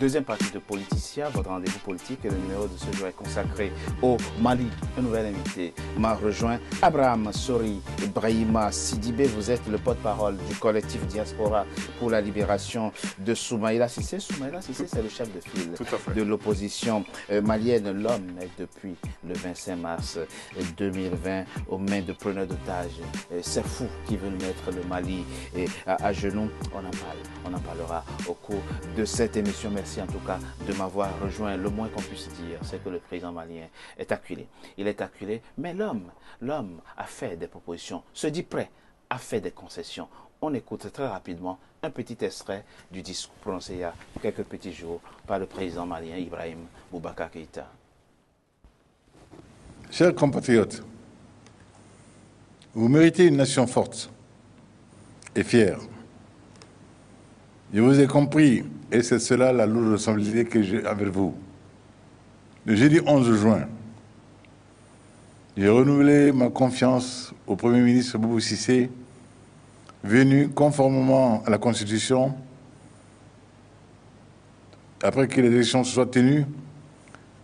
Deuxième partie de Politicien, votre rendez-vous politique. Et le numéro de ce jour est consacré au Mali. Un nouvel invité m'a rejoint, Abraham Sori Ibrahima Sidibé. Vous êtes le porte-parole du collectif Diaspora pour la libération de Soumaïla Cissé. Soumaïla Cissé, c'est le chef de file de l'opposition malienne. L'homme est depuis le 25 mars 2020 aux mains de preneurs d'otages. C'est fou qui veulent mettre le Mali à genoux. On en parlera au cours de cette émission. Merci en tout cas de m'avoir rejoint. Le moins qu'on puisse dire, c'est que le président malien est acculé. Il est acculé, mais l'homme a fait des propositions, se dit prêt, a fait des concessions. On écoute très rapidement un petit extrait du discours prononcé il y a quelques petits jours par le président malien Ibrahim Boubacar Keïta. Chers compatriotes, vous méritez une nation forte et fière. Je vous ai compris, et c'est cela la lourde responsabilité que j'ai avec vous. Le jeudi 11 juin, j'ai renouvelé ma confiance au Premier ministre Boubou Cissé, venu conformément à la Constitution, après que les élections se soient tenues,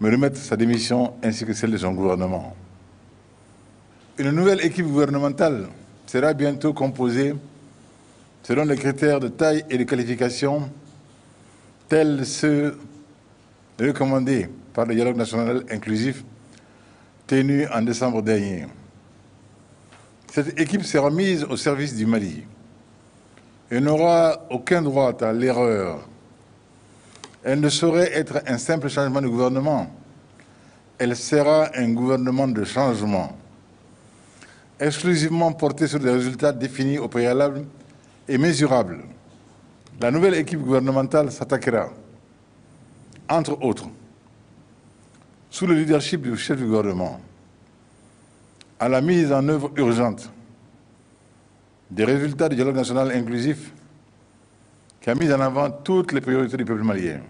me remettre sa démission ainsi que celle de son gouvernement. Une nouvelle équipe gouvernementale sera bientôt composée selon les critères de taille et de qualification, tels ceux recommandés par le dialogue national inclusif tenu en décembre dernier. Cette équipe sera mise au service du Mali et n'aura aucun droit à l'erreur. Elle ne saurait être un simple changement de gouvernement. Elle sera un gouvernement de changement, exclusivement porté sur des résultats définis au préalable et mesurable. La nouvelle équipe gouvernementale s'attaquera, entre autres, sous le leadership du chef du gouvernement, à la mise en œuvre urgente des résultats du dialogue national inclusif qui a mis en avant toutes les priorités du peuple malien.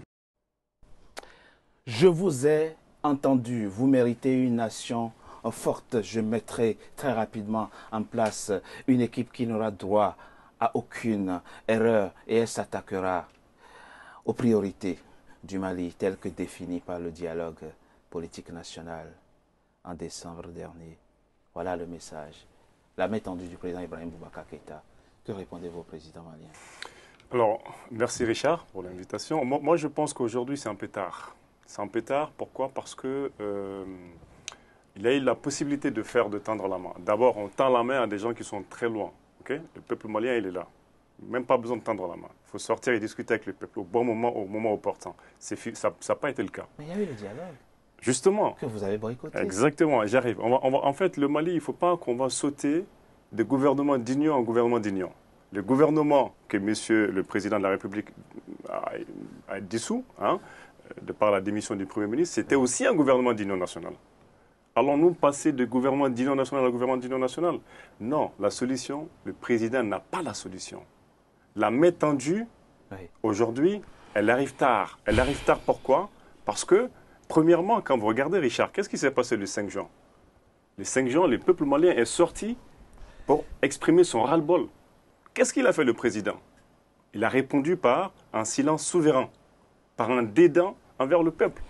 Je vous ai entendu, vous méritez une nation forte. Je mettrai très rapidement en place une équipe qui n'aura droit à aucune erreur et elle s'attaquera aux priorités du Mali telles que définies par le dialogue politique national en décembre dernier. Voilà le message. La main tendue du président Ibrahim Boubacar Keïta. Que répondez-vous au président malien? Alors, merci Richard pour l'invitation. Moi, je pense qu'aujourd'hui, c'est un peu tard. C'est un peu tard, pourquoi? Parce que il a eu la possibilité de tendre la main. D'abord, on tend la main à des gens qui sont très loin. Okay? Le peuple malien, il est là. Même pas besoin de tendre la main. Il faut sortir et discuter avec le peuple au bon moment, au moment opportun. Ça n'a pas été le cas. Mais il y a eu le dialogue. Justement. Que vous avez boycotté. Exactement, j'arrive. En fait, le Mali, il ne faut pas qu'on va sauter de gouvernement d'union en gouvernement d'union. Le gouvernement que monsieur le président de la République a dissous, hein, de par la démission du Premier ministre, c'était aussi un gouvernement d'union nationale. Allons-nous passer de gouvernement d'union nationale à gouvernement d'union nationale? Non, la solution, le président n'a pas la solution. La main tendue, aujourd'hui, elle arrive tard. Elle arrive tard pourquoi? Parce que, premièrement, quand vous regardez, Richard, qu'est-ce qui s'est passé le 5 juin? Le 5 juin, le peuple malien est sorti pour exprimer son ras-le-bol. Qu'est-ce qu'il a fait, le président? Il a répondu par un silence souverain, par un dédain envers le peuple.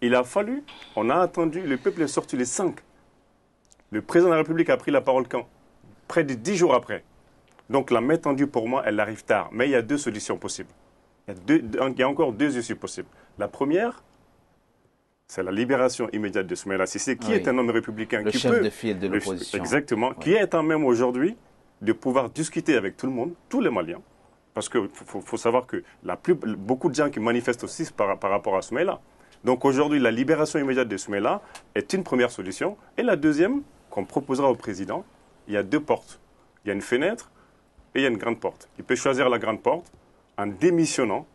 Il a fallu, on a attendu, le peuple est sorti les 5. Le président de la République a pris la parole quand? Près de 10 jours après. Donc la main tendue, pour moi, elle arrive tard. Mais il y a deux solutions possibles. Il y a encore deux issues possibles. La première, c'est la libération immédiate de Soumaïla Cissé, qui est un homme républicain. Le chef de file de l'opposition. Exactement. Qui est en même aujourd'hui de pouvoir discuter avec tout le monde, tous les Maliens. Parce qu'il faut savoir que beaucoup de gens qui manifestent aussi par rapport à Soumaïla. Donc aujourd'hui, la libération immédiate de Soumaïla est une première solution. Et la deuxième, qu'on proposera au président, il y a deux portes. Il y a une fenêtre et il y a une grande porte. Il peut choisir la grande porte en démissionnant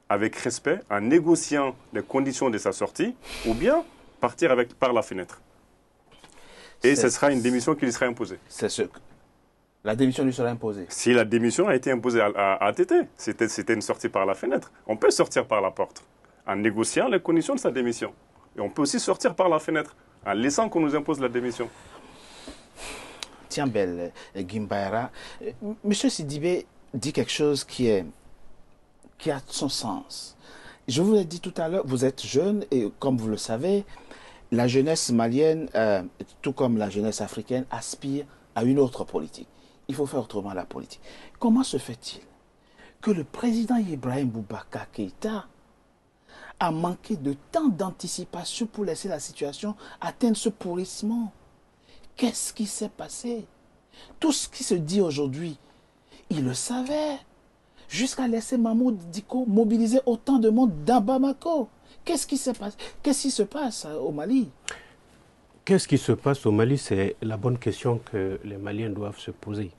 avec respect, en négociant les conditions de sa sortie, ou bien partir par la fenêtre. Et ce sera une démission qui lui sera imposée. La démission lui sera imposée. Si la démission a été imposée à ATT, c'était une sortie par la fenêtre. On peut sortir par la porte en négociant les conditions de sa démission. Et on peut aussi sortir par la fenêtre en laissant qu'on nous impose la démission. Tiens, Belle Gimbaïra, M. Sidibé dit quelque chose qui a son sens. Je vous l'ai dit tout à l'heure, vous êtes jeune et comme vous le savez, la jeunesse malienne, tout comme la jeunesse africaine, aspire à une autre politique. Il faut faire autrement la politique. Comment se fait-il que le président Ibrahim Boubacar Keïta a manqué de temps d'anticipation pour laisser la situation atteindre ce pourrissement? Qu'est-ce qui s'est passé? Tout ce qui se dit aujourd'hui, il le savait. Jusqu'à laisser Mamadou Diko mobiliser autant de monde dans Bamako. Qu'est-ce qui se passe? Qu'est-ce qui se passe au Mali? Qu'est-ce qui se passe au Mali? C'est la bonne question que les Maliens doivent se poser.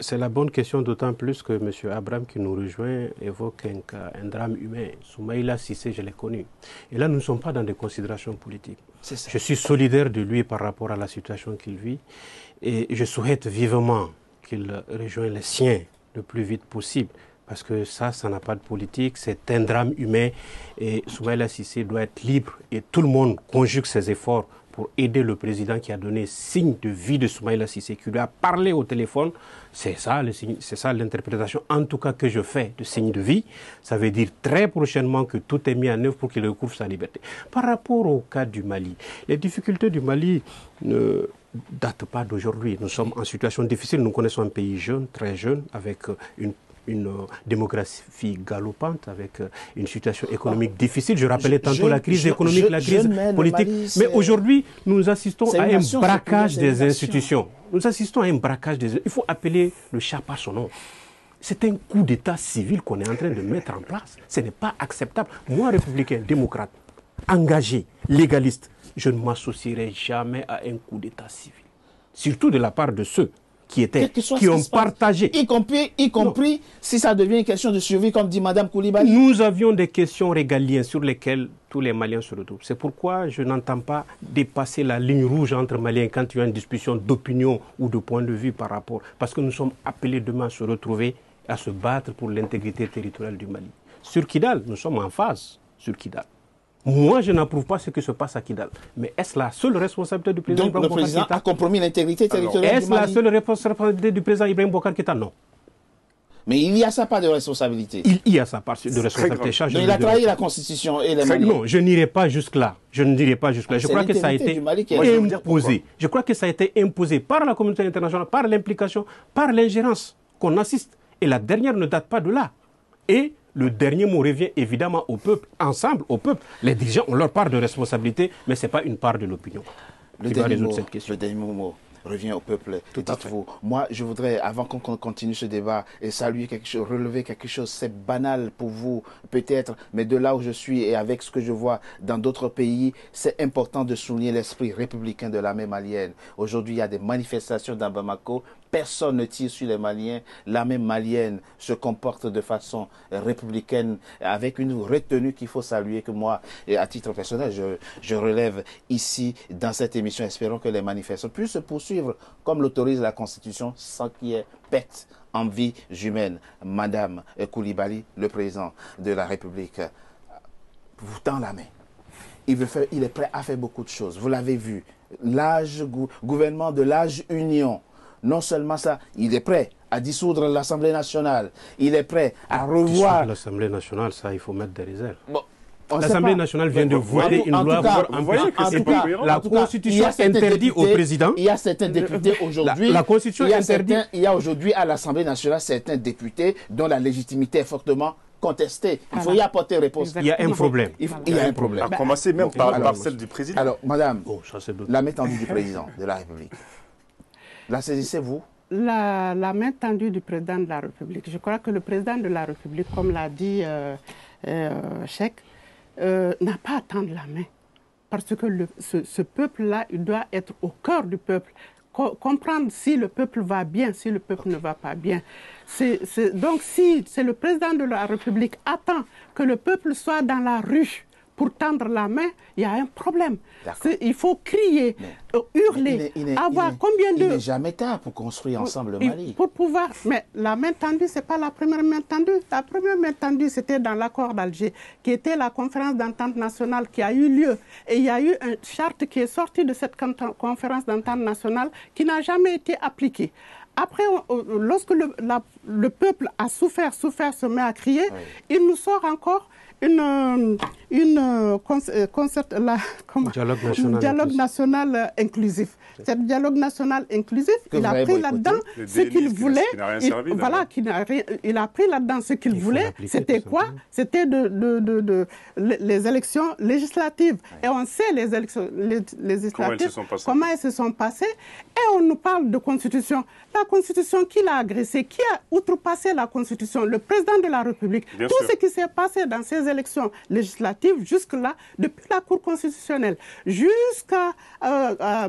C'est la bonne question d'autant plus que M. Abraham qui nous rejoint évoque un drame humain. Soumaïla Cissé, je l'ai connu. Et là, nous ne sommes pas dans des considérations politiques. Je suis solidaire de lui par rapport à la situation qu'il vit et je souhaite vivement qu'il rejoigne les siens le plus vite possible. Parce que ça n'a pas de politique, c'est un drame humain et Soumaïla Cissé doit être libre et tout le monde conjugue ses efforts pour aider le président qui a donné signe de vie de Soumaïla Cissé, qui lui a parlé au téléphone. C'est ça l'interprétation en tout cas que je fais de signe de vie. Ça veut dire très prochainement que tout est mis en œuvre pour qu'il recouvre sa liberté. Par rapport au cas du Mali, les difficultés du Mali ne datent pas d'aujourd'hui. Nous sommes en situation difficile. Nous connaissons un pays jeune, très jeune, avec une démographie galopante, avec une situation économique difficile. Je rappelais tantôt la crise économique, la crise politique. Mais aujourd'hui, nous assistons à un braquage des institutions. Nous assistons à un braquage des... Il faut appeler le chat par son nom. C'est un coup d'État civil qu'on est en train de mettre en place. Ce n'est pas acceptable. Moi, républicain, démocrate, engagé, légaliste, je ne m'associerai jamais à un coup d'État civil. Surtout de la part de ceux qui ont partagé. Y compris si ça devient une question de survie, comme dit Mme Koulibaly. Nous avions des questions régaliennes sur lesquelles tous les Maliens se retrouvent. C'est pourquoi je n'entends pas dépasser la ligne rouge entre Maliens quand il y a une discussion d'opinion ou de point de vue par rapport. Parce que nous sommes appelés demain à se retrouver, à se battre pour l'intégrité territoriale du Mali. Sur Kidal, nous sommes en phase sur Kidal. Moi, je n'approuve pas ce qui se passe à Kidal. Mais est-ce la seule responsabilité du président Ibrahim Boubacar Keïta? Donc le président a compromis l'intégrité territoriale du Mali. Est-ce la seule responsabilité du président Ibrahim Boubacar Keïta? Non. Mais il y a sa part de responsabilité. Il y a sa part de responsabilité. Mais il a trahi la Constitution et les Maliens. Non, je n'irai pas jusque-là. Je ne dirai pas jusque-là. Je crois que ça a été imposé. Je crois que ça a été imposé par la communauté internationale, par l'implication, par l'ingérence qu'on assiste. Et la dernière ne date pas de là. Et le dernier mot revient évidemment au peuple, ensemble au peuple. Les dirigeants ont leur part de responsabilité, mais ce n'est pas une part de l'opinion qui va résoudre cette question. Le dernier mot revient au peuple. Dites-vous, moi, je voudrais, avant qu'on continue ce débat, et saluer quelque chose, relever quelque chose, c'est banal pour vous, peut-être, mais de là où je suis et avec ce que je vois dans d'autres pays, c'est important de souligner l'esprit républicain de l'armée malienne. Aujourd'hui, il y a des manifestations dans Bamako. Personne ne tire sur les Maliens. L'armée malienne se comporte de façon républicaine avec une retenue qu'il faut saluer, que moi, et à titre personnel, je relève ici dans cette émission. Espérons que les manifestations puissent se poursuivre comme l'autorise la Constitution sans qu'il y ait perte en vie humaine. Madame Koulibaly, le président de la République, vous tend la main. Il est prêt à faire beaucoup de choses. Vous l'avez vu. Gouvernement de l'âge union. Non seulement ça, il est prêt à dissoudre l'Assemblée nationale. Il est prêt à revoir... L'Assemblée nationale, ça, il faut mettre des réserves. Bon, l'Assemblée nationale vient de voter une loi. La Constitution interdit au président... Il y a certains députés aujourd'hui... La Constitution interdit... Il y a aujourd'hui à l'Assemblée nationale certains députés dont la légitimité est fortement contestée. Il faut y apporter réponse. Il y a un problème. Il y a un problème. À commencer même par celle du président. Alors, madame, la main tendue du président de la République. La saisissez-vous? La main tendue du président de la République. Je crois que le président de la République, comme l'a dit Cheikh, n'a pas à tendre la main. Parce que ce peuple-là, il doit être au cœur du peuple. Comprendre si le peuple va bien, si le peuple ne va pas bien. Donc si c'est le président de la République attend que le peuple soit dans la rue pour tendre la main, il y a un problème. Il faut crier, hurler, avoir combien de... Il n'est jamais tard pour construire ensemble le Mali. Pour pouvoir... Mais la main tendue, ce n'est pas la première main tendue. La première main tendue, c'était dans l'accord d'Alger, qui était la conférence d'entente nationale qui a eu lieu. Et il y a eu une charte qui est sortie de cette conférence d'entente nationale qui n'a jamais été appliquée. après, lorsque le peuple a souffert, se met à crier, il nous sort encore dialogue national inclusif. Ce dialogue national inclusif, il a pris là-dedans ce qu'il voulait. Il a pris là-dedans ce qu'il voulait. C'était quoi? C'était les élections législatives. Et on sait les élections législatives, comment elles se sont passées. Et on nous parle de constitution. La constitution, qui l'a agressée? Qui a outrepassé la constitution? Le président de la République. Tout ce qui s'est passé dans ces élections législatives, jusque-là, depuis la Cour constitutionnelle, jusqu'à la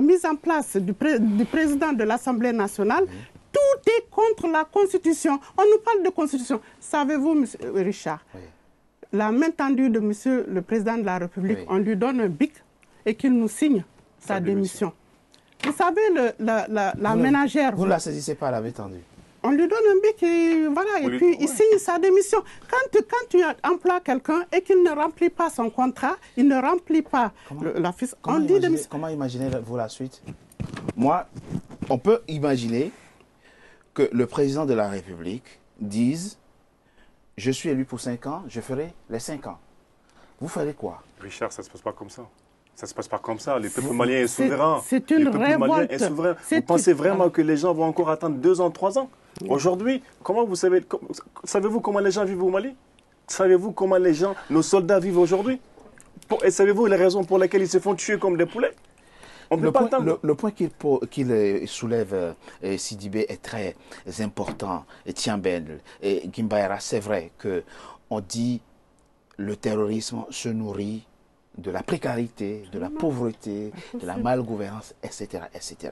mise en place du président de l'Assemblée nationale, tout est contre la Constitution. On nous parle de Constitution. Savez-vous, M. Richard, la main tendue de M. le Président de la République, on lui donne un bic et qu'il nous signe sa démission. Vous savez, la ménagère... Vous ne la saisissez pas, la main tendue. On lui donne un bic et, et puis il signe sa démission. Quand tu emploies quelqu'un et qu'il ne remplit pas son contrat, il ne remplit pas la fiche, on dit démission. Comment imaginez-vous la suite? Moi, on peut imaginer que le président de la République dise « Je suis élu pour 5 ans, je ferai les 5 ans ». Vous ferez quoi? Richard, ça ne se passe pas comme ça. Ça ne se passe pas comme ça. Le peuple malien est souverain. C'est une révolte. Vous pensez vraiment que les gens vont encore attendre 2 ans, 3 ans? Aujourd'hui, savez-vous comment les gens vivent au Mali? Savez-vous comment nos soldats vivent aujourd'hui? Et savez-vous les raisons pour lesquelles ils se font tuer comme des poulets? Le point qu'il soulève, Sidibé, est très important. Tiambel et Gimbaïra, c'est vrai qu'on dit le terrorisme se nourrit de la précarité, de la pauvreté, de la malgouvernance, etc. etc.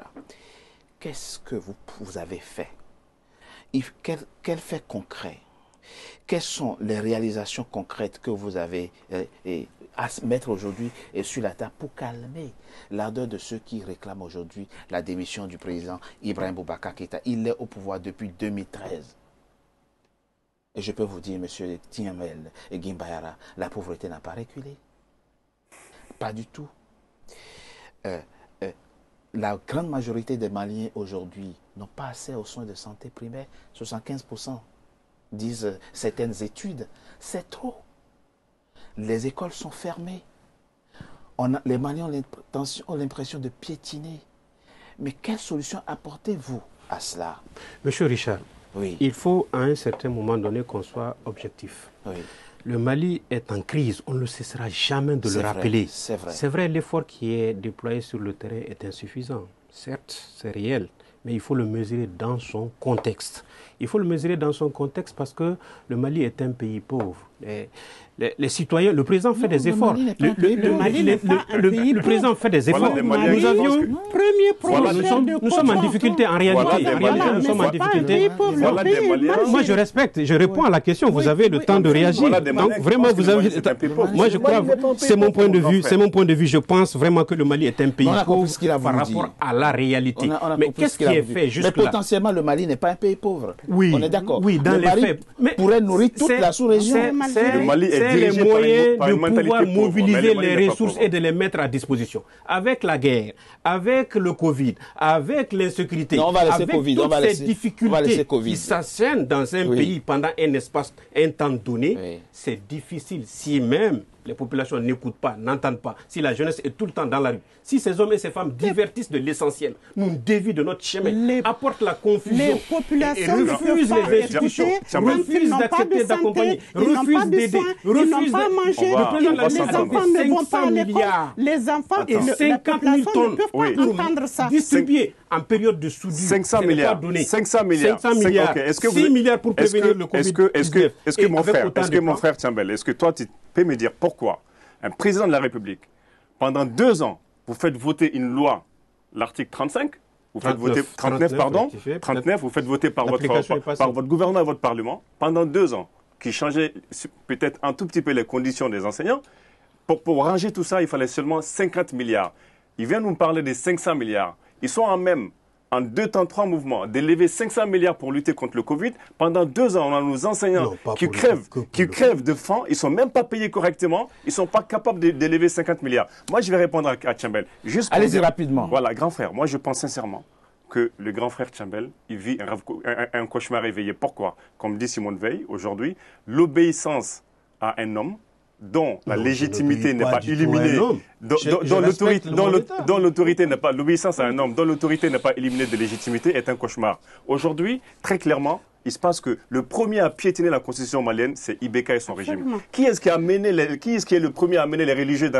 Qu'est-ce que vous avez fait? Quel fait concret? Quelles sont les réalisations concrètes que vous avez à mettre aujourd'hui sur la table pour calmer l'ardeur de ceux qui réclament aujourd'hui la démission du président Ibrahim Boubacar Keïta? Il est au pouvoir depuis 2013. Et je peux vous dire, M. Tiamel et Gimbaïra, la pauvreté n'a pas reculé. Pas du tout. La grande majorité des Maliens aujourd'hui n'ont pas accès aux soins de santé primaires. 75% disent certaines études. C'est trop. Les écoles sont fermées. Les Maliens ont l'impression de piétiner. Mais quelle solution apportez-vous à cela? Monsieur Richard, il faut à un certain moment donné qu'on soit objectif. Le Mali est en crise, on ne cessera jamais de le rappeler. C'est vrai, l'effort qui est déployé sur le terrain est insuffisant. Certes, c'est réel, mais il faut le mesurer dans son contexte. Il faut le mesurer dans son contexte parce que le Mali est un pays pauvre. Les citoyens, le président fait des efforts. Le président fait des efforts. Nous avions... Nous sommes en difficulté en réalité. Nous sommes en difficulté. Moi, je respecte, je réponds à la question. Vous avez le temps de réagir. Donc, vraiment, vous avez... Moi, je crois, c'est mon point de vue. C'est mon point de vue. Je pense vraiment que le Mali est un pays pauvre par rapport à la réalité. Mais qu'est-ce qui est fait jusque-là? Mais potentiellement, le Mali n'est pas un pays pauvre. Oui, on est d'accord. Oui, dans les faits. Mais pourrait nourrir toute la sous-région. Le Mali est les moyens de pouvoir mobiliser les ressources et de les mettre à disposition. Avec la guerre, avec le Covid, avec l'insécurité, avec toutes ces difficultés qui s'assènent dans un pays pendant un temps donné, c'est difficile si même les populations n'écoutent pas, n'entendent pas, si la jeunesse est tout le temps dans la rue, si ces hommes et ces femmes divertissent de l'essentiel, nous dévient de notre chemin, apportent la confusion, les populations et refusent les institutions, refusent d'accepter, d'accompagner, refusent d'aider, refusent les enfants ne vont pas à l'école, les enfants et 50 000 tonnes ne peuvent pas entendre ça. Distribués en période de soudure, 500 milliards, 500 milliards, 6 milliards pour prévenir le Covid. Est-ce que mon frère Tiambel, est-ce que toi tu peux me dire pourquoi un président de la République, pendant 2 ans, vous faites voter une loi, l'article 35, vous faites voter 39, pardon, 39, vous faites voter par votre gouvernement et votre parlement, pendant 2 ans, qui changeait peut-être un tout petit peu les conditions des enseignants. Pour ranger tout ça, il fallait seulement 50 milliards. Il vient nous parler des 500 milliards. Ils sont en 2 temps, 3 mouvements, d'élever 500 milliards pour lutter contre le Covid. Pendant 2 ans, on a nos enseignants qui crèvent de faim. Ils ne sont même pas payés correctement. Ils ne sont pas capables d'élever 50 milliards. Moi, je vais répondre à Tiambel. Allez-y rapidement. Voilà, grand frère, moi, je pense sincèrement que le grand frère Tchambel, il vit un cauchemar éveillé. Pourquoi? Comme dit Simone Veil, aujourd'hui, l'obéissance à un homme dont la légitimité n'est pas illuminée, dont l'autorité n'est pas, l'obéissance à un homme dont l'autorité n'est pas éliminée de légitimité est un cauchemar. Aujourd'hui, très clairement, il se passe que le premier à piétiner la constitution malienne, c'est Ibeka et son régime. Qui est-ce qui est le premier à amener les religieux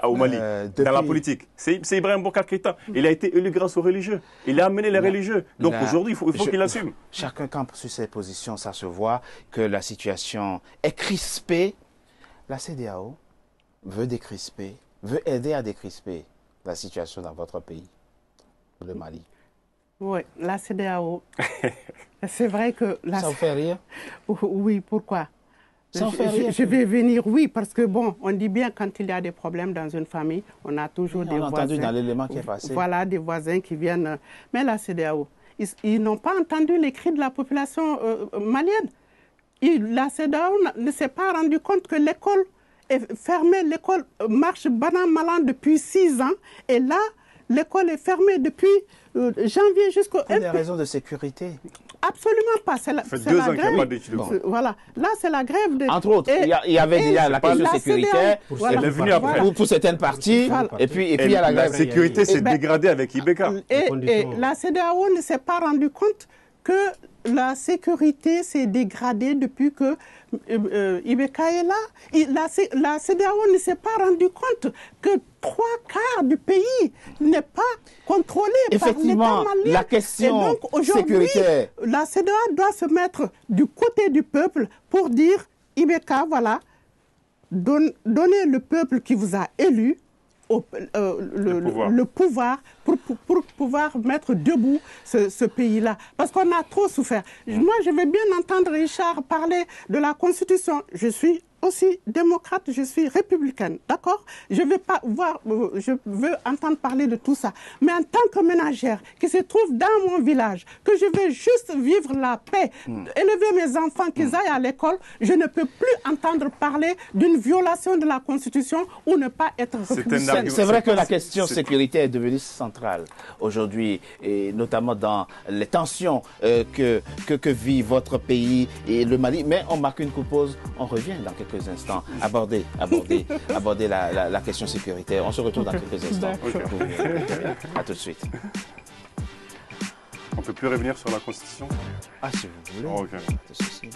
au Mali, dans la politique? C'est Ibrahim Boubacar Keïta. Il a été élu grâce aux religieux. Il a amené les religieux. Donc aujourd'hui, il faut qu'il assume. Chacun campe sur ses positions, ça se voit que la situation est crispée. La CEDEAO veut décrisper, veut aider à décrisper la situation dans votre pays, le Mali. Oui, la CEDEAO, c'est vrai que... Ça vous fait rire? Oui, pourquoi? Ça vous fait rire? Je vais venir, oui, parce que bon, on dit bien quand il y a des problèmes dans une famille, on a toujours des voisins... On a entendu dans l'élément qui est passé. Voilà, des voisins qui viennent... Mais la CEDEAO, ils n'ont pas entendu les cris de la population malienne. La CEDEAO ne s'est pas rendu compte que l'école est fermée, l'école marche banal depuis 6 ans, et là, l'école est fermée depuis janvier jusqu'au... Pour des raisons de sécurité? Absolument pas. C'est la grève. Voilà. Là, c'est la grève de... Entre autres, il y avait déjà la question sécuritaire pour certaines parties, et puis il y a la grève. La sécurité s'est dégradée avec Ibeka. Et la CEDEAO ne s'est pas rendu compte que la sécurité s'est dégradée depuis que Ibeka est là. La CEDEAO ne s'est pas rendu compte que 3/4 du pays n'est pas contrôlé par l'État malien. La question sécuritaire. La CEDEAO doit se mettre du côté du peuple pour dire, Ibeka, voilà, donnez le peuple qui vous a élu le pouvoir pour pouvoir mettre debout ce pays-là. Parce qu'on a trop souffert. Moi, je veux bien entendre Richard parler de la Constitution. Je suis aussi démocrate, je suis républicaine, d'accord? Je veux entendre parler de tout ça. Mais en tant que ménagère qui se trouve dans mon village, que je veux juste vivre la paix, élever mes enfants, qu'ils aillent à l'école, je ne peux plus entendre parler d'une violation de la Constitution ou ne pas être républicaine. C'est vrai que la question sécurité est devenue centrale aujourd'hui, et notamment dans les tensions que vit votre pays et le Mali. Mais on marque une pause, on revient dans quelques instants, aborder la question sécuritaire. On se retrouve dans quelques instants. À tout de suite. On ne peut plus revenir sur la Constitution? Ah, si vous voulez. Okay. Pas de souci.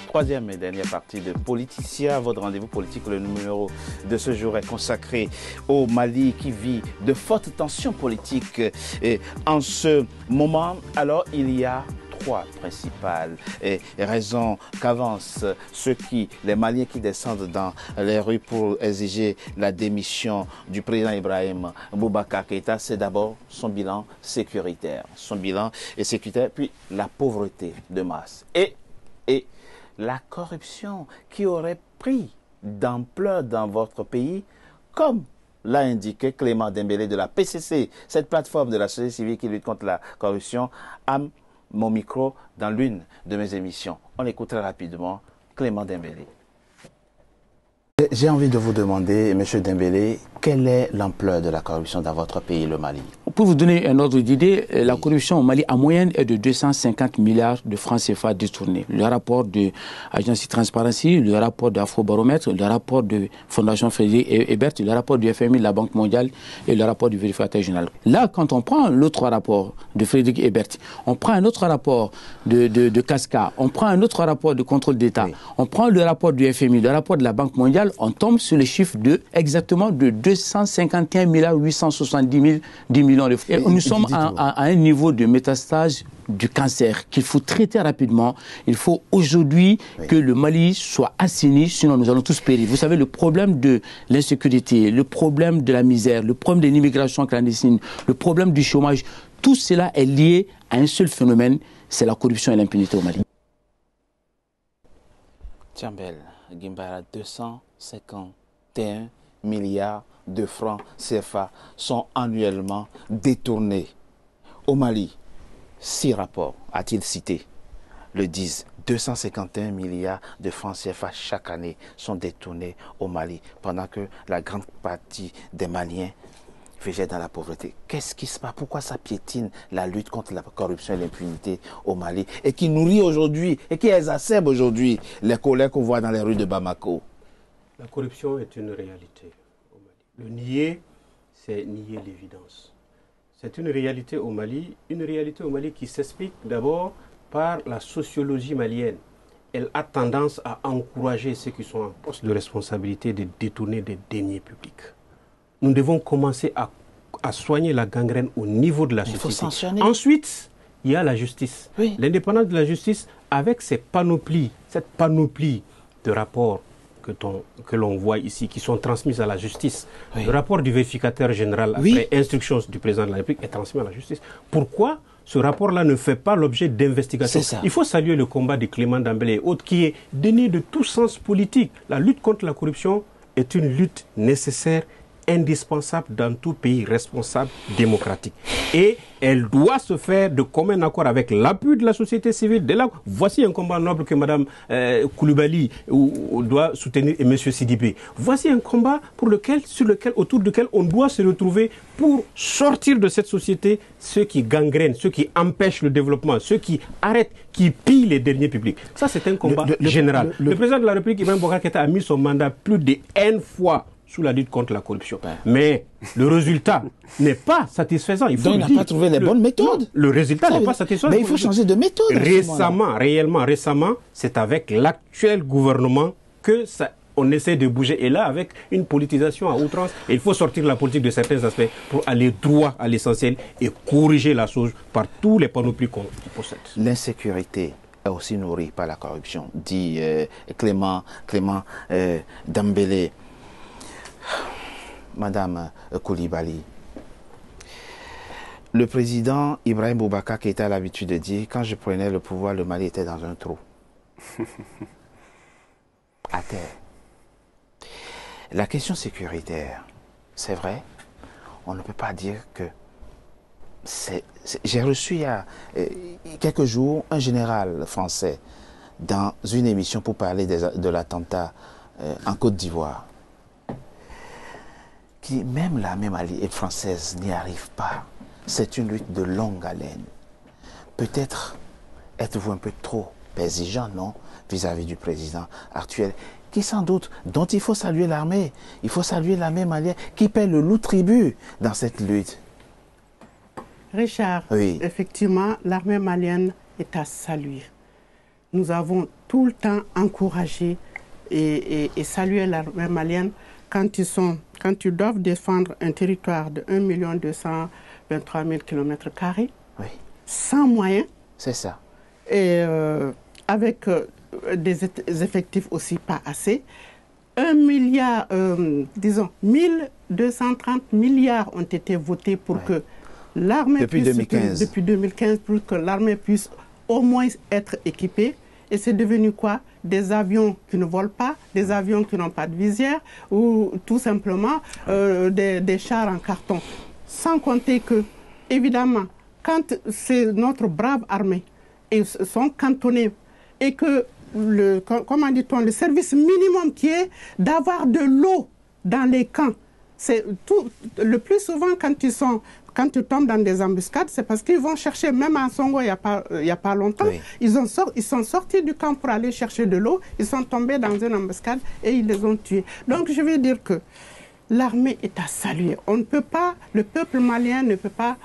Troisième et dernière partie de Politicien, votre rendez-vous politique. Le numéro de ce jour est consacré au Mali qui vit de fortes tensions politiques en ce moment. Alors, il y a 3 principales raisons qu'avancent les Maliens qui descendent dans les rues pour exiger la démission du président Ibrahim Boubacar Keïta. C'est d'abord son bilan sécuritaire. Puis la pauvreté de masse. Et la corruption qui aurait pris d'ampleur dans votre pays, comme l'a indiqué Clément Dembélé de la PCC, cette plateforme de la société civile qui lutte contre la corruption, à mon micro dans l'une de mes émissions. On écoute très rapidement Clément Dembélé. J'ai envie de vous demander, M. Dembélé, quelle est l'ampleur de la corruption dans votre pays, le Mali? Pour vous donner un ordre d'idée, la corruption au Mali, en moyenne, est de 250 milliards de francs CFA détournés. Le rapport de Agence Transparency, le rapport d'Afrobaromètre, le rapport de Fondation Frédéric Ebert, le rapport du FMI, de la Banque mondiale et le rapport du vérificateur général. Là, quand on prend l'autre rapport de Frédéric Ebert, on prend un autre rapport de Casca, on prend un autre rapport de contrôle d'État, on prend le rapport du FMI, le rapport de la Banque mondiale, on tombe sur les chiffres exactement de 251 870 millions de francs. Et nous sommes à un niveau de métastase du cancer qu'il faut traiter rapidement. Il faut aujourd'hui que le Mali soit assaini, sinon nous allons tous périr. Vous savez, le problème de l'insécurité, le problème de la misère, le problème de l'immigration clandestine, le problème du chômage, tout cela est lié à un seul phénomène, c'est la corruption et l'impunité au Mali. Tchambel, Gimbara, 251 milliards de francs CFA sont annuellement détournés. Au Mali, 6 rapports a-t-il cité le disent. 251 milliards de francs CFA chaque année sont détournés au Mali, pendant que la grande partie des Maliens végètent dans la pauvreté. Qu'est-ce qui se passe? Pourquoi ça piétine la lutte contre la corruption et l'impunité au Mali, et qui nourrit aujourd'hui, et qui exacerbe aujourd'hui les colères qu'on voit dans les rues de Bamako? La corruption est une réalité au Mali. Le nier, c'est nier l'évidence. C'est une réalité au Mali qui s'explique d'abord par la sociologie malienne. Elle a tendance à encourager ceux qui sont en poste de responsabilité de détourner des deniers publics. Nous devons commencer à soigner la gangrène au niveau de la société. Il faut sanctionner. Ensuite, il y a la justice. Oui. L'indépendance de la justice, avec cette panoplie de rapports que l'on voit ici, qui sont transmis à la justice. Oui. Le rapport du vérificateur général après instruction du président de la République est transmis à la justice. Pourquoi ce rapport-là ne fait pas l'objet d'investigation? Il faut saluer le combat de Clément Dambélé et autres, qui est dénué de tout sens politique. La lutte contre la corruption est une lutte nécessaire, indispensable dans tout pays responsable démocratique. Et elle doit se faire de commun accord avec l'appui de la société civile. Voici un combat noble que Mme Koulibaly doit soutenir et M. Sidibé. Voici un combat autour duquel on doit se retrouver pour sortir de cette société ceux qui gangrènent, ceux qui empêchent le développement, ceux qui arrêtent, qui pillent les derniers publics. Ça, c'est un combat général. Le président de la République, Ibrahim Boubacar Keïta, a mis son mandat plus de N fois sous la lutte contre la corruption. Mais le résultat n'est pas satisfaisant. Donc il n'a pas trouvé les bonnes méthodes. Non, le résultat n'est pas satisfaisant. Mais il faut changer de méthode. Récemment, c'est avec l'actuel gouvernement que on essaie de bouger. Et là, avec une politisation à outrance, il faut sortir la politique de certains aspects pour aller droit à l'essentiel et corriger la chose par tous les panoplies qu'on possède. L'insécurité est aussi nourrie par la corruption, dit Clément Dambélé. Madame Koulibaly, le président Ibrahim Boubacar Keïta a l'habitude de dire: quand je prenais le pouvoir, le Mali était dans un trou. À terre. La question sécuritaire, c'est vrai, on ne peut pas dire que j'ai reçu il y a quelques jours un général français dans une émission pour parler de l'attentat en Côte d'Ivoire, qui même l'armée malienne française n'y arrive pas. C'est une lutte de longue haleine. Peut-être êtes-vous un peu trop exigeant, non, vis-à-vis du président actuel, qui sans doute, dont il faut saluer l'armée. Il faut saluer l'armée malienne qui paie le lourd tribut dans cette lutte. Richard, effectivement, l'armée malienne est à saluer. Nous avons tout le temps encouragé et salué l'armée malienne quand ils doivent défendre un territoire de 1 223 000 km², sans moyens. C'est ça. Et avec des effectifs aussi pas assez. 1230 milliards ont été votés pour que l'armée depuis 2015, pour que l'armée puisse au moins être équipée. Et c'est devenu quoi? Des avions qui ne volent pas, des avions qui n'ont pas de visière, ou tout simplement des chars en carton. Sans compter que, évidemment, quand c'est notre brave armée, ils sont cantonnés, et que, comment dit-on, le service minimum qui est d'avoir de l'eau dans les camps, c'est tout, le plus souvent quand ils tombent dans des embuscades, c'est parce qu'ils vont chercher, même à Songo, il n'y a pas longtemps, ils sont sortis du camp pour aller chercher de l'eau, ils sont tombés dans une embuscade et ils les ont tués. Donc je veux dire que l'armée est à saluer. On ne peut pas, le peuple malien ne peut pas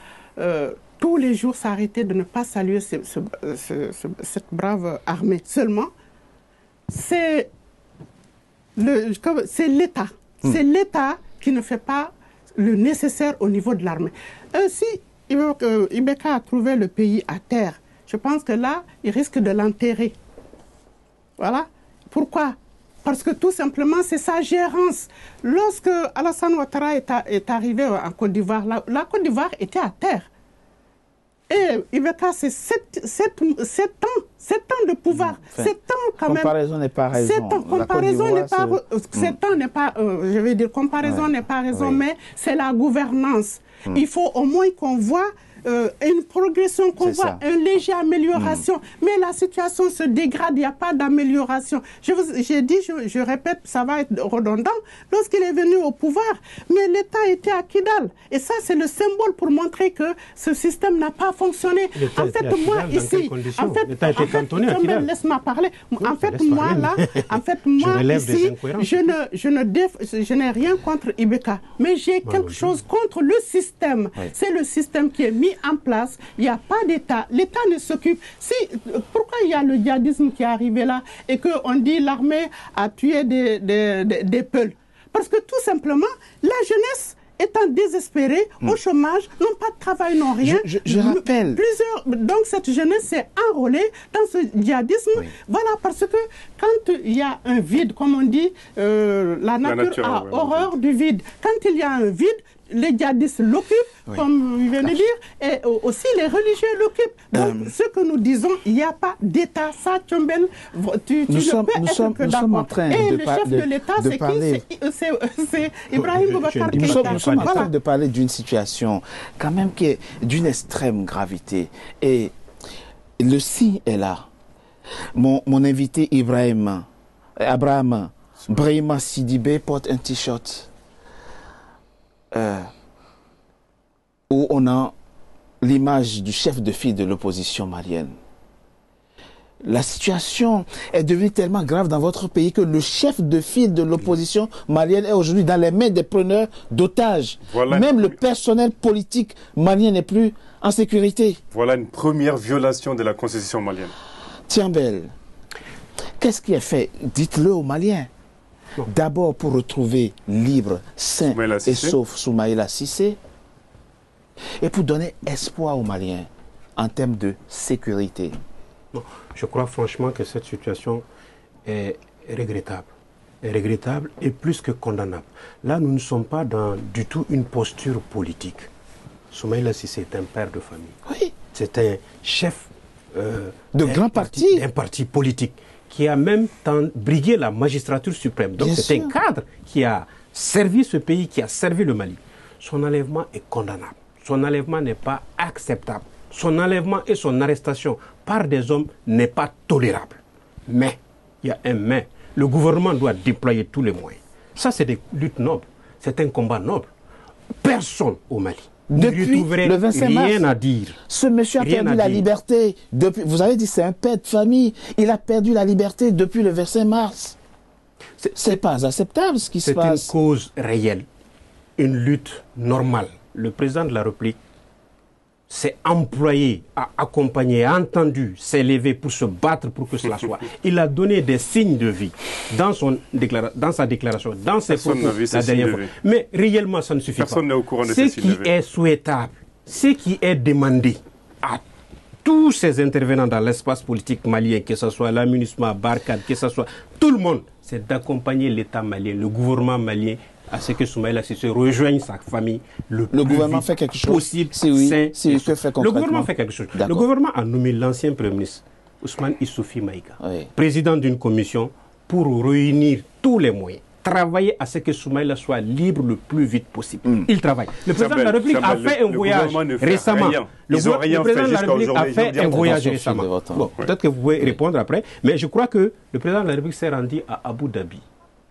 tous les jours s'arrêter de ne pas saluer cette brave armée. Seulement, c'est l'État. C'est l'État qui ne fait pas le nécessaire au niveau de l'armée. Si Ibeka a trouvé le pays à terre, je pense que là, il risque de l'enterrer. Voilà. Pourquoi? Parce que tout simplement, c'est sa gérance. Lorsque Alassane Ouattara est arrivé en Côte d'Ivoire, la Côte d'Ivoire était à terre. Et Ibeka, c'est 7 ans de pouvoir. 7 ans quand même. Comparaison n'est pas raison. 7 ans, comparaison n'est pas... 7 ans n'est pas... je vais dire, comparaison n'est pas raison, mais c'est la gouvernance. Il faut au moins qu'on voit une progression, qu'on voit une légère amélioration. Mais la situation se dégrade, il n'y a pas d'amélioration. J'ai dit, je répète, ça va être redondant, lorsqu'il est venu au pouvoir, mais l'État était à Kidal. Et ça, c'est le symbole pour montrer que ce système n'a pas fonctionné. En fait, moi, ici, laisse-moi parler. En fait, moi, là, ici, je n'ai rien contre Ibeka, mais j'ai quelque chose contre le système. C'est le système qui est mis en place. Il n'y a pas d'État. L'État ne s'occupe. Pourquoi il y a le djihadisme qui est arrivé là et qu'on dit l'armée a tué des peuls? Parce que tout simplement, la jeunesse étant désespérée, au chômage, n'ont pas de travail, n'ont rien. Je rappelle. Donc cette jeunesse s'est enrôlée dans ce djihadisme. Voilà, parce que quand il y a un vide, comme on dit, la nature a horreur du vide. Quand il y a un vide, les djihadistes l'occupent, comme il vient de dire, et aussi les religieux l'occupent. Donc, ce que nous disons, il n'y a pas d'État. Ça, Tchombel, nous sommes en train le chef de l'État, c'est qui? C'est Ibrahim Boubacar Keïta. Nous sommes en train de parler d'une situation quand même qui est d'une extrême gravité. Et le signe est là. Mon invité Abraham Brahima Sidibé porte un t-shirt où on a l'image du chef de file de l'opposition malienne. La situation est devenue tellement grave dans votre pays que le chef de file de l'opposition malienne est aujourd'hui dans les mains des preneurs d'otages. Même le personnel politique malien n'est plus en sécurité. Voilà une première violation de la constitution malienne. Tchombel, qu'est-ce qui est fait? Dites-le aux Maliens. D'abord pour retrouver libre, sain et sauf Soumaïla Cissé, et pour donner espoir aux Maliens en termes de sécurité. Non, je crois franchement que cette situation est regrettable. Est regrettable et plus que condamnable. Là, nous ne sommes pas dans du tout une posture politique. Soumaïla Cissé est un père de famille. Oui. C'est un chef de grand parti. D'un parti politique qui a même brigué la magistrature suprême. Donc c'est un cadre qui a servi ce pays, qui a servi le Mali. Son enlèvement est condamnable. Son enlèvement n'est pas acceptable. Son enlèvement et son arrestation par des hommes n'est pas tolérable. Mais, il y a un mais, le gouvernement doit déployer tous les moyens. Ça, c'est des luttes nobles. C'est un combat noble. Personne au Mali. Depuis le 25 mars, rien à dire. Ce monsieur a perdu la liberté. Vous avez dit c'est un père de famille. Il a perdu la liberté depuis le 25 mars. C'est pas acceptable ce qui se passe. C'est une cause réelle, une lutte normale. Le président de la République s'est employé, a accompagné, a entendu, s'est levé pour se battre pour que cela soit. Il a donné des signes de vie dans sa déclaration, dans ses propos la dernière fois. Mais réellement, ça ne suffit pas. Personne n'est au courant de ces signes de vie. Ce qui est souhaitable, ce qui est demandé à tous ces intervenants dans l'espace politique malien, que ce soit l'aménagement, Barkhane, que ce soit tout le monde, c'est d'accompagner l'État malien, le gouvernement malien, à ce que Soumaïla Cissé rejoigne sa famille le gouvernement fait quelque chose possible. Que fait le gouvernement fait quelque chose. Le gouvernement a nommé l'ancien Premier ministre Ousmane Issoufi Maïga, président d'une commission pour réunir tous les moyens, travailler à ce que Soumaïla soit libre le plus vite possible. Il travaille. Le président de la République a fait un voyage récemment. Le président de la République a fait un voyage récemment. Peut-être que vous pouvez répondre après, mais je crois que le président de la République s'est rendu à Abu Dhabi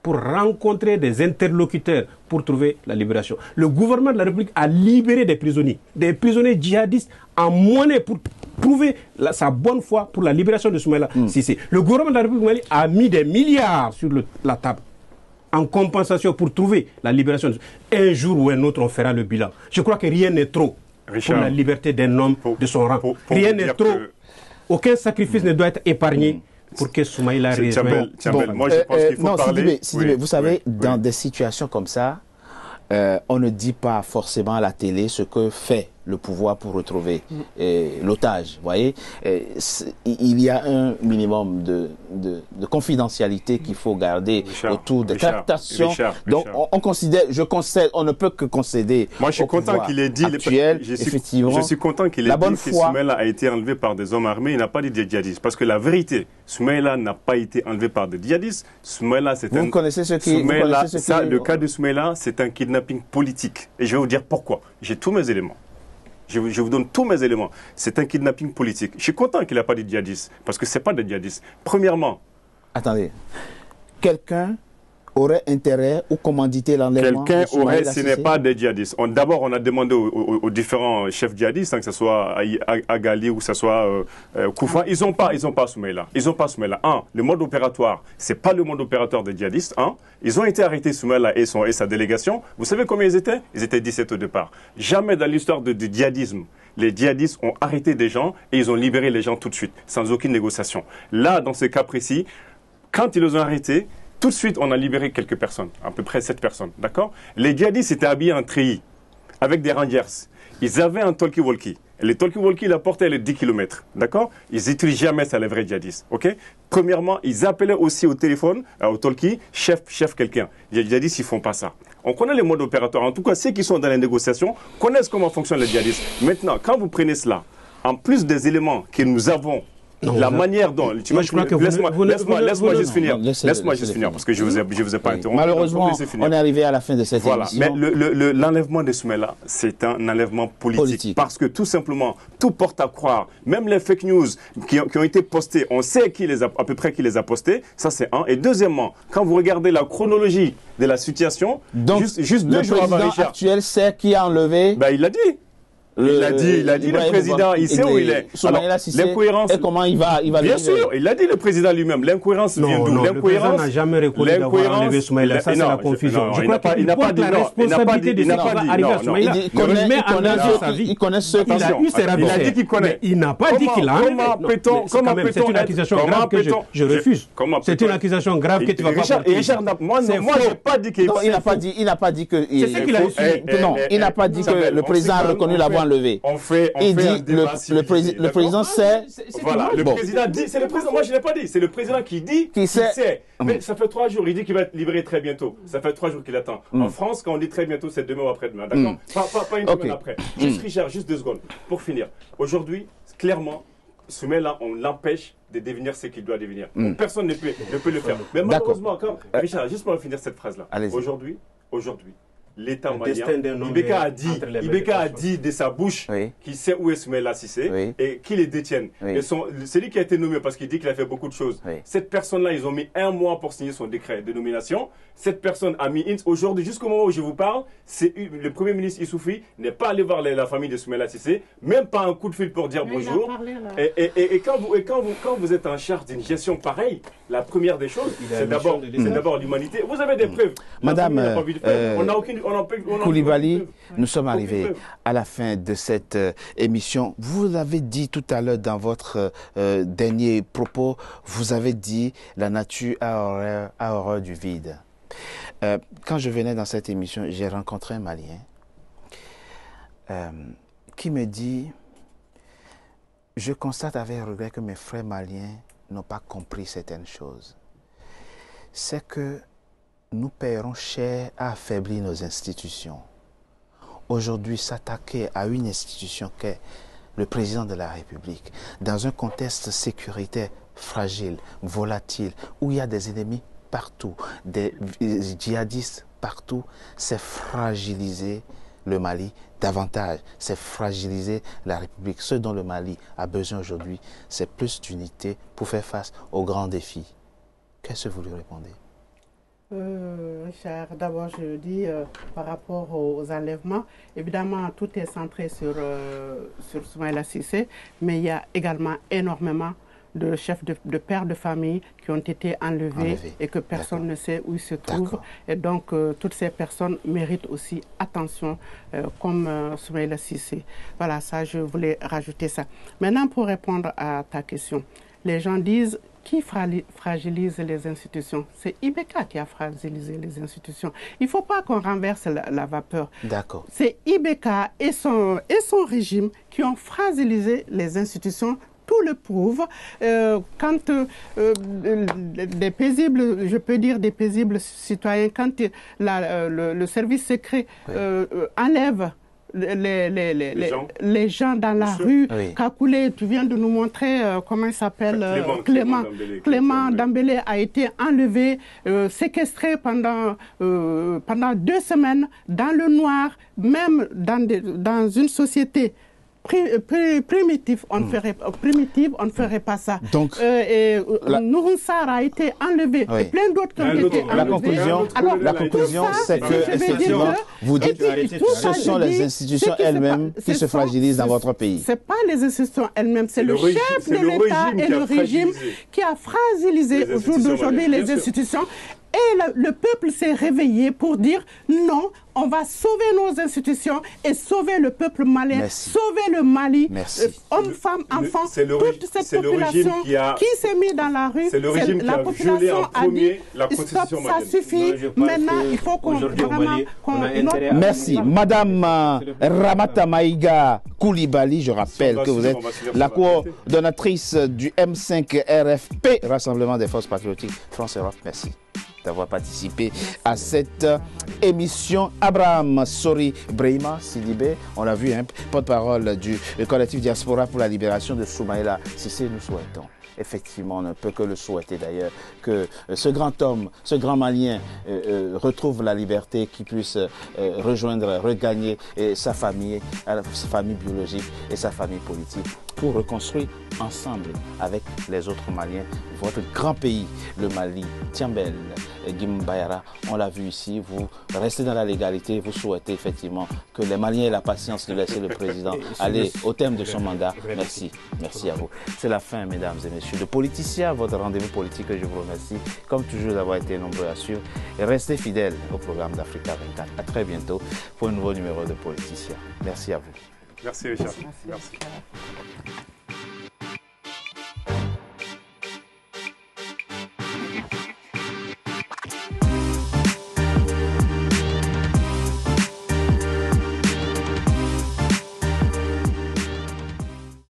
pour rencontrer des interlocuteurs pour trouver la libération. Le gouvernement de la République a libéré des prisonniers djihadistes en monnaie pour prouver sa bonne foi pour la libération de Soumaïla Cissé. Le gouvernement de la République Mali a mis des milliards sur la table en compensation pour trouver la libération. Un jour ou un autre, on fera le bilan. Je crois que rien n'est trop pour la liberté d'un homme de son rang. Rien n'est trop. Aucun sacrifice ne doit être épargné pour que Soumaïla rejoigne. Moi, je pense qu'il faut parler. Sidibé, vous savez, dans des situations comme ça, on ne dit pas forcément à la télé ce que fait le pouvoir pour retrouver l'otage. Vous voyez, il y a un minimum de confidentialité qu'il faut garder autour des captations. Donc, on considère, on ne peut que concéder. Moi, je suis content qu'il ait dit actuel, effectivement. Je suis content qu'il ait dit que Soumaïla a été enlevé par des hommes armés. Il n'a pas dit des djihadistes. Parce que la vérité, Soumaïla n'a pas été enlevé par des djihadistes. Soumaïla, c'est Vous connaissez ce qui le cas de Soumaïla, c'est un kidnapping politique. Et je vais vous dire pourquoi. J'ai tous mes éléments. Je vous donne tous mes éléments. C'est un kidnapping politique. Je suis content qu'il n'a pas dit djihadiste, parce que ce n'est pas des djihadistes. Premièrement... Attendez. Quelqu'un aurait intérêt ou commandité l'enlèvement? Quelqu'un aurait, ce n'est pas des djihadistes. D'abord, on a demandé aux différents chefs djihadistes, que ce soit Agali ou que ce soit Koufa, ils n'ont pas Soumaïla. Ils n'ont pas Soumaïla. Le mode opératoire, ce n'est pas le mode opératoire des djihadistes. Ils ont été arrêtés, Soumaïla et sa délégation. Vous savez combien ils étaient? Ils étaient 17 au départ. Jamais dans l'histoire du djihadisme, les djihadistes ont arrêté des gens et ils ont libéré les gens tout de suite, sans aucune négociation. Là, dans ce cas précis, quand ils les ont arrêtés, tout de suite, on a libéré quelques personnes, à peu près 7 personnes, d'accord? Les djihadistes étaient habillés en treillis, avec des rangers. Ils avaient un talkie-walkie. Les talkie-walkie, la portée, elle est 10 km, d'accord? Ils n'utilisent jamais ça, les vrais djihadistes, ok? Premièrement, ils appelaient aussi au téléphone, au talkie, chef quelqu'un. Les djihadistes, ils ne font pas ça. On connaît les modes opératoires. En tout cas, ceux qui sont dans les négociations connaissent comment fonctionnent les djihadistes. Maintenant, quand vous prenez cela, en plus des éléments que nous avons, la manière dont... Laisse-moi juste finir. Laisse-moi juste finir, parce que je ne vous ai pas interrompu. Malheureusement, on est arrivé à la fin de cette émission. Mais l'enlèvement de Soumaïla, c'est un enlèvement politique. Parce que tout simplement, tout porte à croire, même les fake news qui ont été postées, on sait à peu près qui les a postées, ça c'est un. Et deuxièmement, quand vous regardez la chronologie de la situation, donc, juste 2 jours avant Richard... Le président actuel sait qui a enlevé... Il l'a dit. Il a dit, le président, il sait où il est. Alors, l'incohérence. Et comment il va bien sûr, il l'a dit le président lui-même. L'incohérence vient d'où? Le président n'a jamais reconnu d'avoir enlevé Soumaïla. Ça, c'est la confusion. Je crois qu'il porte la responsabilité de ce qui va arriver à Soumaïla. Il connaît ceux qui ont eu ses Il a dit qu'il connaît. Il n'a pas dit qu'il a enlevé. C'est une accusation grave que je refuse. C'est une accusation grave que tu ne vas pas porter. Richard, moi, je n'ai pas dit qu'il... Il n'a pas dit que... C'est ce qu'il a dit. Non, il n'a pas dit que le président a reconnu l'avoir enlevé. Il dit le président sait. Voilà, le président dit, c'est le président, moi je ne l'ai pas dit, c'est le président qui dit qu'il sait. Mais ça fait 3 jours, il dit qu'il va être libéré très bientôt. Ça fait 3 jours qu'il attend. En France, quand on dit très bientôt, c'est demain ou après-demain, d'accord? Pas une semaine après. Juste Richard, juste 2 secondes, pour finir. Aujourd'hui, clairement, Soumaïla, on l'empêche de devenir ce qu'il doit devenir. Personne ne peut le faire. Mais malheureusement, Richard, juste pour finir cette phrase-là. Aujourd'hui, l'État malien, Ibeka a dit de sa bouche qu'il sait où est Soumaïla Cissé et qu'il les détienne. Et c'est lui qui a été nommé parce qu'il dit qu'il a fait beaucoup de choses. Cette personne-là, ils ont mis 1 mois pour signer son décret de nomination. Cette personne a mis aujourd'hui, jusqu'au moment où je vous parle, le Premier ministre Issoufi n'est pas allé voir la famille de Soumaïla Cissé, même pas un coup de fil pour dire bonjour. Et quand vous êtes en charge d'une gestion pareille, la première des choses, c'est d'abord l'humanité. Vous avez des preuves. Madame, on n'a aucune... Koulibaly, nous sommes arrivés à la fin de cette émission. Vous l'avez dit tout à l'heure dans votre dernier propos, vous avez dit la nature a horreur du vide. Quand je venais dans cette émission, j'ai rencontré un Malien qui me dit, je constate avec regret que mes frères maliens n'ont pas compris certaines choses. C'est que nous paierons cher à affaiblir nos institutions. Aujourd'hui, s'attaquer à une institution qu'est le président de la République, dans un contexte sécuritaire fragile, volatile, où il y a des ennemis partout, des djihadistes partout, c'est fragiliser le Mali davantage, c'est fragiliser la République. Ce dont le Mali a besoin aujourd'hui, c'est plus d'unité pour faire face aux grands défis. Qu'est-ce que vous lui répondez? Richard, d'abord je dis par rapport aux enlèvements, évidemment tout est centré sur Soumaïla Cissé, mais il y a également énormément de chefs de pères de famille qui ont été enlevés et que personne ne sait où ils se trouvent. Et donc toutes ces personnes méritent aussi attention comme Soumaïla Cissé. Voilà, ça je voulais rajouter ça. Maintenant pour répondre à ta question, les gens disent qui fragilise les institutions? C'est Ibeka qui a fragilisé les institutions. Il ne faut pas qu'on renverse la vapeur. D'accord. C'est Ibeka et son régime qui ont fragilisé les institutions. Tout le prouve. Quand des paisibles, je peux dire des paisibles citoyens, quand le service secret enlève les gens dans la rue. Kakoulé, tu viens de nous montrer comment il s'appelle, Clément Dambélé a été enlevé, séquestré pendant 2 semaines dans le noir, même dans une société primitive, on ne ferait pas ça. Donc, Nouroun Sarr a été enlevé, et plein d'autres qui ont été enlevés. La conclusion, c'est que, effectivement, vous dites que ce sont les institutions elles-mêmes qui se fragilisent dans votre pays. Ce n'est pas les institutions elles-mêmes, c'est le chef de l'État et le régime qui a fragilisé au jour d'aujourd'hui les institutions. Et le peuple s'est réveillé pour dire non, on va sauver nos institutions et sauver le peuple malien, sauver le Mali, hommes, femmes, enfants, toute cette population qui s'est mise dans la rue. C'est le régime qui a violé en premier la constitution malienne. Ça suffit, maintenant il faut qu'on... Merci. Madame Ramata Maïga Koulibaly, je rappelle que vous êtes la coordonnatrice du M5 RFP, Rassemblement des Forces Patriotiques France-Europe. Merci d'avoir participé à cette émission. Abraham Sori Brahima Sidibé, on l'a vu, hein, porte-parole du collectif Diaspora pour la libération de Soumaïla Cissé. Nous souhaitons, effectivement, on ne peut que le souhaiter d'ailleurs, que ce grand homme, ce grand Malien retrouve la liberté, qu'il puisse rejoindre, regagner sa famille biologique et sa famille politique, pour reconstruire ensemble avec les autres Maliens votre grand pays, le Mali. Tiambel, Gimbayara, on l'a vu ici, vous restez dans la légalité, vous souhaitez effectivement que les Maliens aient la patience de laisser le président aller au terme de son mandat. Merci, merci à vous. C'est la fin, mesdames et messieurs, de Politicien, votre rendez-vous politique. Je vous remercie, comme toujours, d'avoir été nombreux à suivre. Et restez fidèles au programme d'Africa 24. À très bientôt pour un nouveau numéro de Politicien. Merci à vous. Merci Richard. Merci.